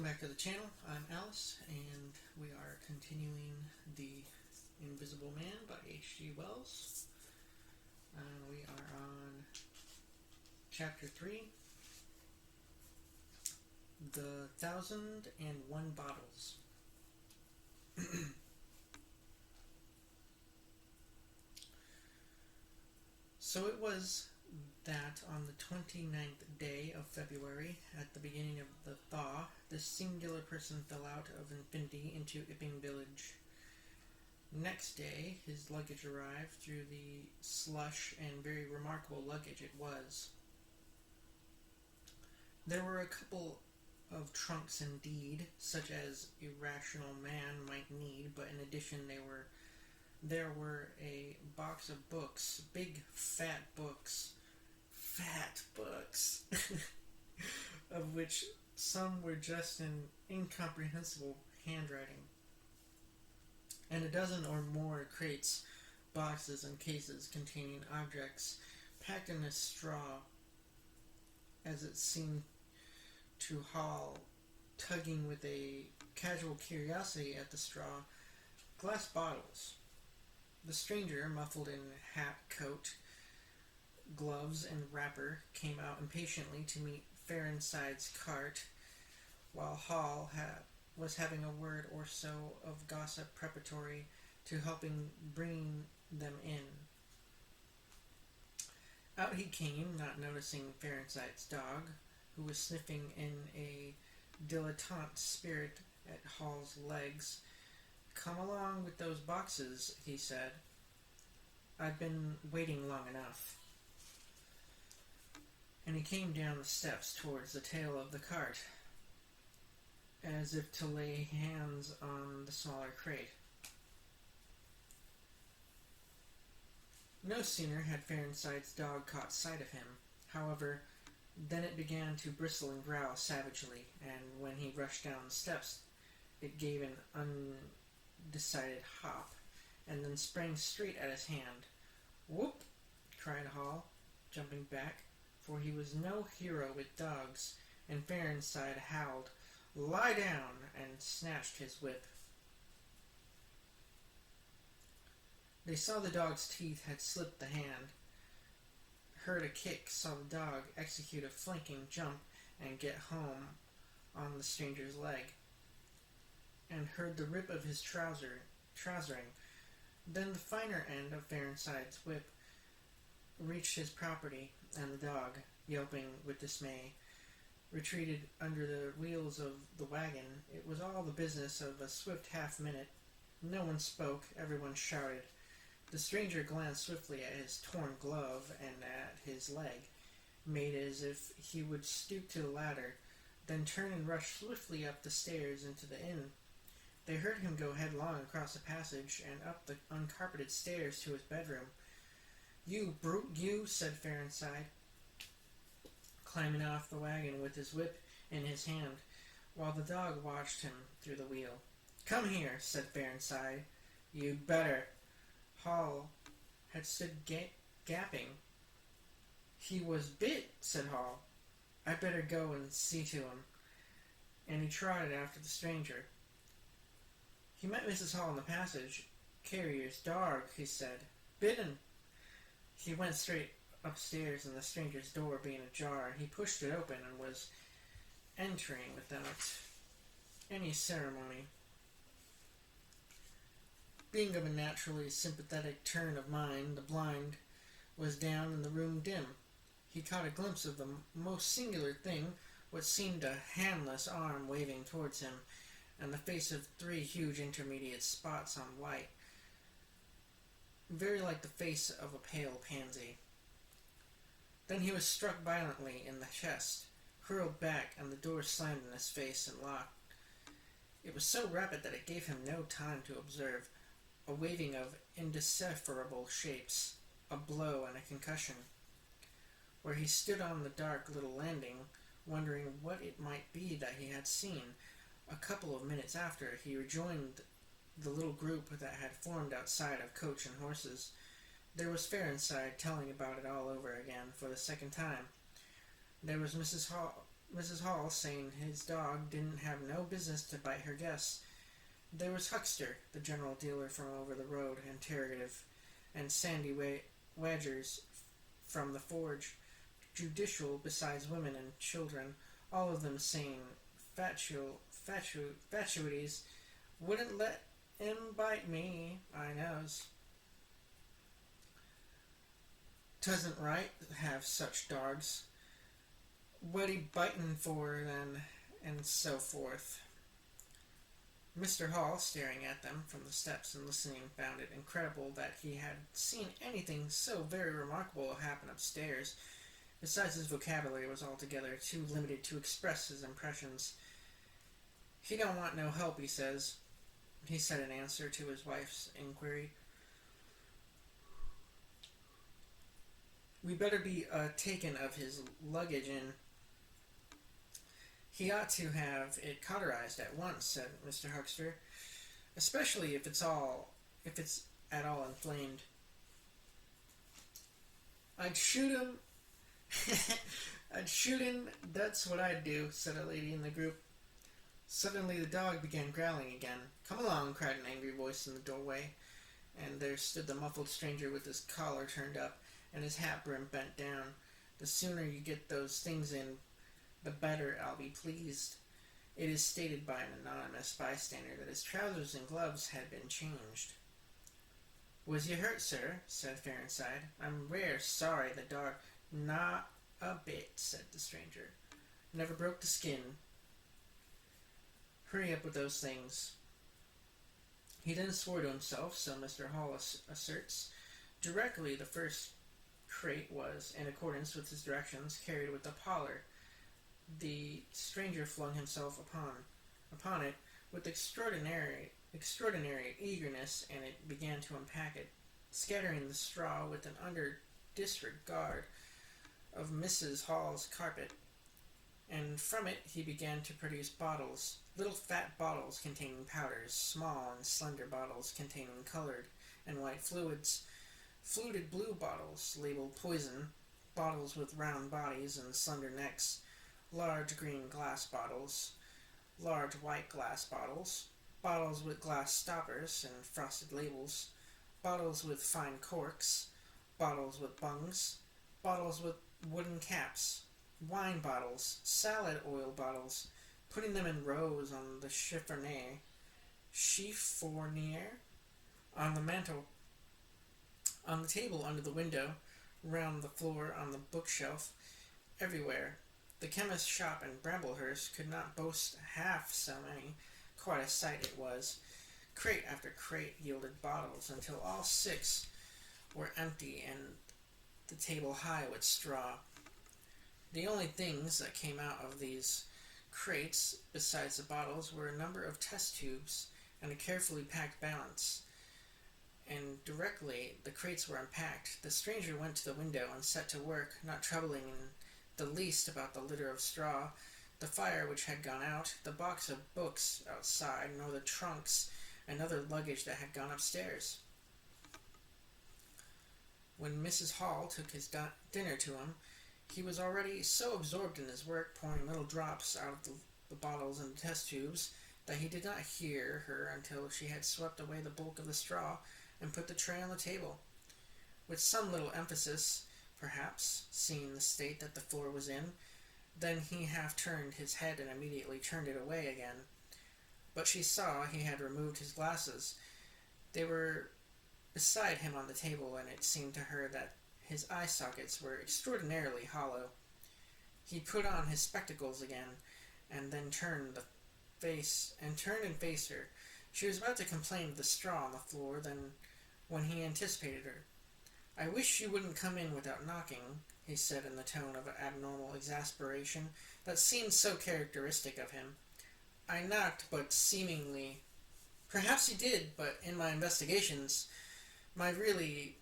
Welcome back to the channel. I'm Alice, and we are continuing The Invisible Man by H.G. Wells. We are on Chapter 3, The 1001 Bottles. So it was that on the 29th day of February, at the beginning of the thaw, this singular person fell out of infinity into Ipping Village. Next day, his luggage arrived through the slush, and very remarkable luggage it was. There were a couple of trunks indeed, such as a rational man might need, but in addition there were a box of books, big fat books, of which some were just in incomprehensible handwriting, and a dozen or more crates, boxes, and cases containing objects packed in a straw, as it seemed to Hall, tugging with a casual curiosity at the straw. Glass bottles. The stranger, muffled in hat, coat, gloves, and wrapper, came out impatiently to meet Fairnside's cart, while Hall was having a word or so of gossip preparatory to helping bring them in. Out he came, not noticing Fairnside's dog, who was sniffing in a dilettante spirit at Hall's legs. "Come along with those boxes," he said. "I've been waiting long enough." And he came down the steps towards the tail of the cart, as if to lay hands on the smaller crate. No sooner had Fairnside's dog caught sight of him, however, than it began to bristle and growl savagely, and when he rushed down the steps, it gave an undecided hop, and then sprang straight at his hand. "Whoop!" cried Hall, jumping back, for he was no hero with dogs, and Fairnside howled, "Lie down!" and snatched his whip. They saw the dog's teeth had slipped the hand, heard a kick, saw the dog execute a flanking jump and get home on the stranger's leg, and heard the rip of his trousering. Then the finer end of Fairnside's whip reached his property, and the dog, yelping with dismay, retreated under the wheels of the wagon. It was all the business of a swift half-minute. No one spoke, everyone shouted. The stranger glanced swiftly at his torn glove and at his leg, made as if he would stoop to the ladder, then turn and rush swiftly up the stairs into the inn. They heard him go headlong across the passage and up the uncarpeted stairs to his bedroom. "You brute, you!" said Fairnside, climbing off the wagon with his whip in his hand, while the dog watched him through the wheel. "Come here," said Fairnside. "You'd better." Hall had stood gaping. "He was bit," said Hall. "I'd better go and see to him." And he trotted after the stranger. He met Mrs. Hall in the passage. "Carrier's dog," he said. "Bitten." He went straight upstairs, and the stranger's door being ajar, he pushed it open and was entering without any ceremony. Being of a naturally sympathetic turn of mind, the blind was down and the room dim. He caught a glimpse of the most singular thing, what seemed a handless arm waving towards him, and the face of three huge intermediate spots on white, very like the face of a pale pansy. Then he was struck violently in the chest, hurled back, and the door slammed in his face and locked. It was so rapid that it gave him no time to observe a waving of indecipherable shapes, a blow, and a concussion. Where he stood on the dark little landing, wondering what it might be that he had seen, a couple of minutes after, he rejoined the little group that had formed outside of Coach and Horses. There was Fairnside telling about it all over again for the second time. There was Mrs. Mrs. Hall, saying his dog didn't have no business to bite her guests. There was Huckster, the general dealer from over the road, interrogative, and Sandy Wadgers from the forge, judicial besides women and children, all of them saying fatuities. Wouldn't let him bite me, I knows. 'Tisn't right have such dogs. What he bitin' for then, and so forth. Mr. Hall, staring at them from the steps and listening, found it incredible that he had seen anything so very remarkable happen upstairs. Besides, his vocabulary was altogether too limited to express his impressions. He don't want no help, he says, he said in answer to his wife's inquiry. We better be taken of his luggage in. He ought to have it cauterized at once, said Mr. Huckster, especially if it's at all inflamed. I'd shoot him. I'd shoot him, that's what I'd do, said a lady in the group. Suddenly the dog began growling again. Come along, cried an angry voice in the doorway, and there stood the muffled stranger with his collar turned up and his hat brim bent down. The sooner you get those things in, the better I'll be pleased. It is stated by an anonymous bystander that his trousers and gloves had been changed. Was you hurt, sir? Said Farnside. I'm rare sorry the dog. Not a bit, said the stranger. Never broke the skin. Hurry up with those things. He then swore to himself, so Mr. Hall asserts. Directly the first crate was, in accordance with his directions, carried with the parlor. The stranger flung himself upon it with extraordinary eagerness, and it began to unpack it, scattering the straw with an utter disregard of Mrs. Hall's carpet. And from it he began to produce bottles, little fat bottles containing powders, small and slender bottles containing colored and white fluids, fluted blue bottles labeled poison, bottles with round bodies and slender necks, large green glass bottles, large white glass bottles, bottles with glass stoppers and frosted labels, bottles with fine corks, bottles with bungs, bottles with wooden caps, wine bottles, salad oil bottles, putting them in rows on the chiffonier, on the mantel, on the table under the window, round the floor, on the bookshelf, everywhere. The chemist's shop in Bramblehurst could not boast half so many. Quite a sight it was. Crate after crate yielded bottles until all 6 were empty and the table high with straw. The only things that came out of these crates, besides the bottles, were a number of test tubes and a carefully packed balance. And directly the crates were unpacked, the stranger went to the window and set to work, not troubling in the least about the litter of straw, the fire which had gone out, the box of books outside, nor the trunks and other luggage that had gone upstairs. When Mrs. Hall took his dinner to him, he was already so absorbed in his work, pouring little drops out of the bottles and the test tubes, that he did not hear her until she had swept away the bulk of the straw and put the tray on the table. With some little emphasis, perhaps, seeing the state that the floor was in, then he half turned his head and immediately turned it away again. But she saw he had removed his glasses. They were beside him on the table, and it seemed to her that his eye sockets were extraordinarily hollow. He put on his spectacles again, and then turned and faced her. She was about to complain of the straw on the floor, when he anticipated her. I wish you wouldn't come in without knocking, he said in the tone of abnormal exasperation that seemed so characteristic of him. I knocked, but seemingly... Perhaps you did, but in my investigations, my really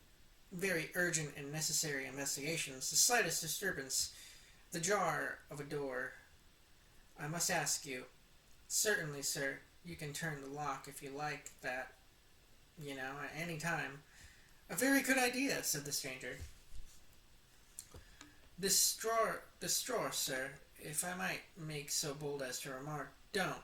very urgent and necessary investigations, the slightest disturbance, the jar of a door, I must ask you. Certainly, sir, you can turn the lock if you like that, at any time. A very good idea, said the stranger. The straw, sir, if I might make so bold as to remark, don't.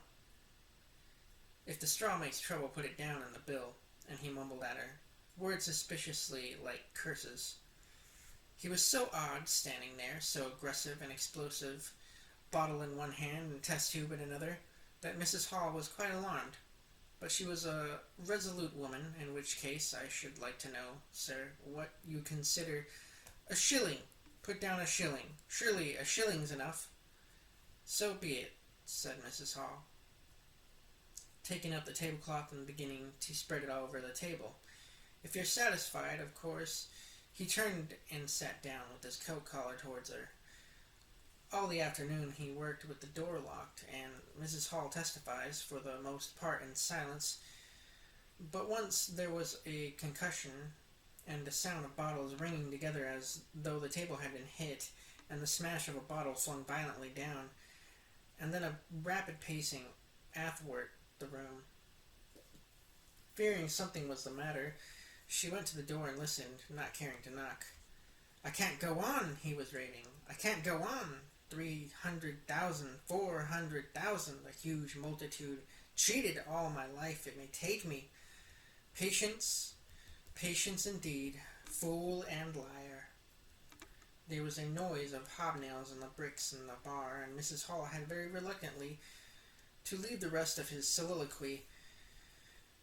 If the straw makes trouble, put it down in the bill. And he mumbled at her, words suspiciously like curses. He was so odd, standing there, so aggressive and explosive, bottle in one hand and test tube in another, that Mrs. Hall was quite alarmed. But she was a resolute woman, in which case I should like to know, sir, what you consider a shilling. Put down a shilling. Surely a shilling's enough. So be it, said Mrs. Hall, taking up the tablecloth and beginning to spread it all over the table. If you're satisfied, of course. He turned and sat down with his coat collar towards her. All the afternoon he worked with the door locked, and Mrs. Hall testifies, for the most part in silence. But once there was a concussion, and the sound of bottles ringing together as though the table had been hit, and the smash of a bottle flung violently down, and then a rapid pacing athwart the room. Fearing something was the matter, she went to the door and listened, not caring to knock. I can't go on, he was raving. I can't go on. 300,000, 400,000, a huge multitude, cheated all my life it may take me. Patience, patience indeed, fool and liar. There was a noise of hobnails in the bricks in the bar, and Mrs. Hall had very reluctantly to leave the rest of his soliloquy.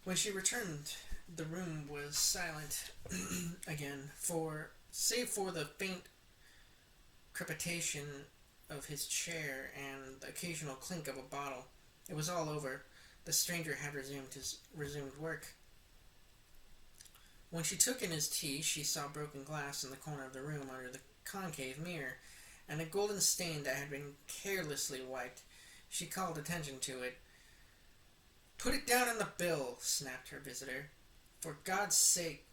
When she returned, the room was silent again, save for the faint crepitation of his chair and the occasional clink of a bottle. It was all over. The stranger had resumed work. When she took in his tea, she saw broken glass in the corner of the room under the concave mirror, and a golden stain that had been carelessly wiped. She called attention to it. Put it down in the bill, snapped her visitor. For God's sake,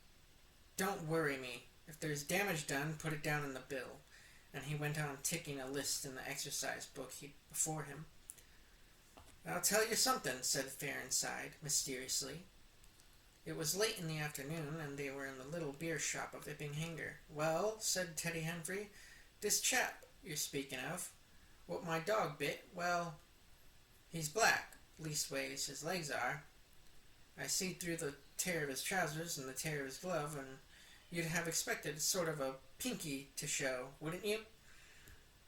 don't worry me. If there's damage done, put it down in the bill. And he went on ticking a list in the exercise book before him. I'll tell you something, said Farnside, mysteriously. It was late in the afternoon, and they were in the little beer shop of Iping-Hanger. Well, said Teddy Humphrey, this chap you're speaking of, what my dog bit, well, he's black, leastways his legs are. I see through the tear of his trousers and the tear of his glove, and you'd have expected sort of a pinky to show, wouldn't you?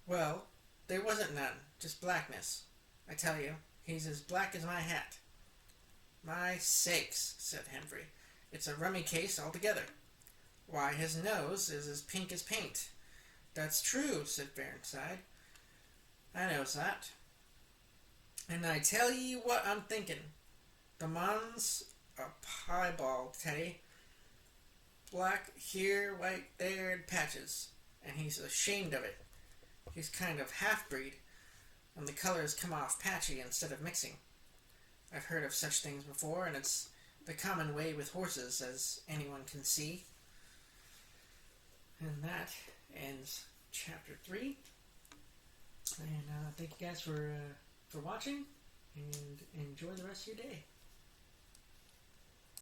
Well, there wasn't none, just blackness. I tell you, he's as black as my hat. My sakes, said Humphrey, it's a rummy case altogether. Why, his nose is as pink as paint. That's true, said Farnside. I knows that. And I tell you what I'm thinking. The man's a piebald, Teddy. Black here, white there, and patches. And he's ashamed of it. He's kind of half-breed, and the colors come off patchy instead of mixing. I've heard of such things before, and it's the common way with horses, as anyone can see. And that ends chapter 3. And thank you guys for watching, and enjoy the rest of your day.